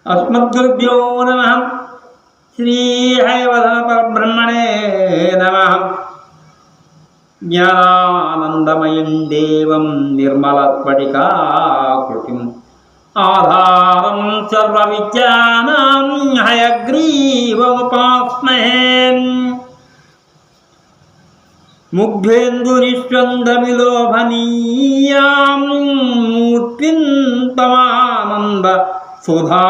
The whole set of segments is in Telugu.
अस्मद्गुरुभ्यो नमः। श्री हयवदन परब्रह्मणे नमः। ज्ञानानन्दमयं देवं निर्मलस्फटिकाकृतिम् आधारं सर्वविद्यानां हयग्रीवमुपास्महे। मुग्धेन्दुनिष्वन्दविलोभनीयां मूर्तिं तमानन्द सुधा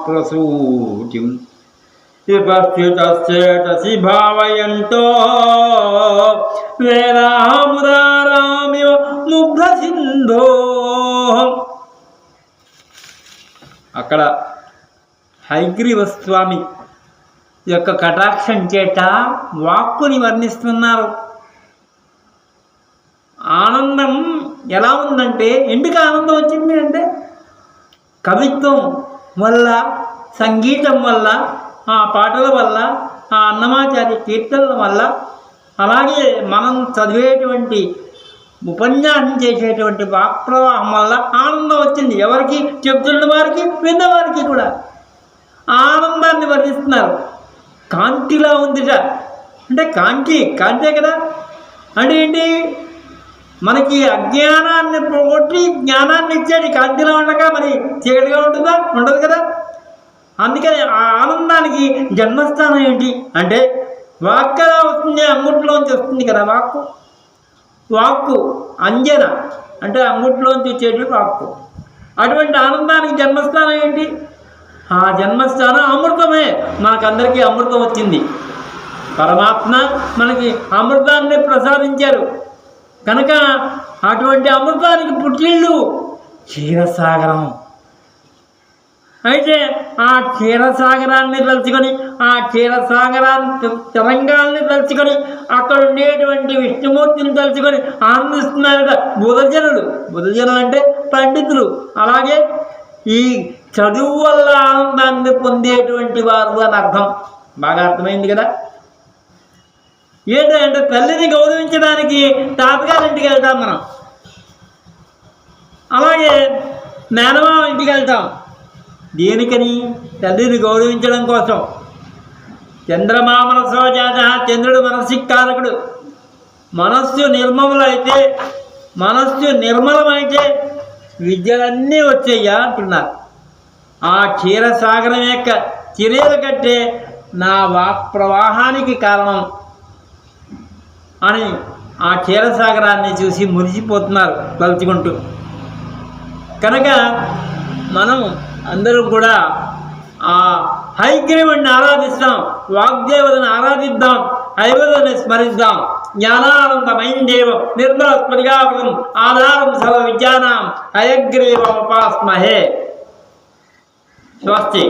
प्रसूतिं विपश्चितश्चेतसि भावयन्तो वेदामुदारामिव मुग्धसिन्धो। అక్కడ హయగ్రీవ స్వామి యొక్క కటాక్షం చేత వాక్కుని వర్ణిస్తున్నారు. ఆనందం ఎలా ఉందంటే, ఎందుకు ఆనందం వచ్చింది అంటే కవిత్వం వల్ల, సంగీతం వల్ల, ఆ పాటల వల్ల, ఆ అన్నమాచార్య కీర్తనల వల్ల, అలాగే మనం చదివేటువంటి ఉపన్యాసం చేసేటువంటి వాక్ప్రవాహం వల్ల ఆనందం వచ్చింది. ఎవరికి? చెప్తున్న వారికి, విన్నవారికి కూడా ఆనందాన్ని వర్ణిస్తున్నారు. కాంతిలా ఉందిట అంటే కాంతే కదా. అంటే ఏంటి? మనకి అజ్ఞానాన్ని పోగొట్టి జ్ఞానాన్ని ఇచ్చాడు. కాంతిలో ఉండగా మరి చీకటిగా ఉంటుందా? ఉండదు కదా. అందుకని ఆ ఆనందానికి జన్మస్థానం ఏంటి అంటే వాక్ ఎలా వస్తుంది? అంగుట్లోంచి వస్తుంది కదా వాక్కు అంజన అంటే అంగుట్లోంచి వచ్చేటి వాక్కు. అటువంటి ఆనందానికి జన్మస్థానం ఏంటి? ఆ జన్మస్థానం అమృతమే. మనకందరికీ అమృతం వచ్చింది. పరమాత్మ మనకి అమృతాన్ని ప్రసాదించారు కనుక అటువంటి అమృతానికి పుట్టిల్లు క్షీరసాగరం. అయితే ఆ క్షీరసాగరాన్ని తలుచుకొని, ఆ క్షీరసాగరాన్ని తరంగాల్ని తలుచుకొని, అక్కడ ఉండేటువంటి విష్ణుమూర్తిని తలుచుకొని ఆనందిస్తున్నారట బుధజనులు అంటే పండితులు. అలాగే ఈ చదువు వల్ల ఆనందాన్ని పొందేటువంటి వారు అని అర్థం. బాగా అర్థమైంది కదా. ఏంటంటే తల్లిని గౌరవించడానికి తాతగారింటికి వెళ్తాం మనం, అలాగే మేనమామ ఇంటికి వెళ్తాం. దేనికని? తల్లిని గౌరవించడం కోసం. చంద్రమామనసో జాత, చంద్రుడు మనస్సుకి కారకుడు. మనస్సు నిర్మలమైతే విద్యలన్నీ వచ్చాయా అంటున్నారు. ఆ క్షీరసాగరం యొక్క చర్యలు కట్టే నా వాక్ ప్రవాహానికి కారణం అని ఆ క్షీరసాగరాన్ని చూసి మురిసిపోతున్నారు తలుచుకుంటూ. కనుక మనం అందరూ కూడా ఆ హయగ్రీవుడిని ఆరాధిస్తాం, వాగ్దేవతను ఆరాధిద్దాం, హయవదని స్మరిద్దాం. జ్ఞానానందమయం దేవం నిర్మల స్ఫటికాకృతిం ఆధారం సర్వ విద్యానాం హయగ్రీవముపాస్మహే. స్వస్తి.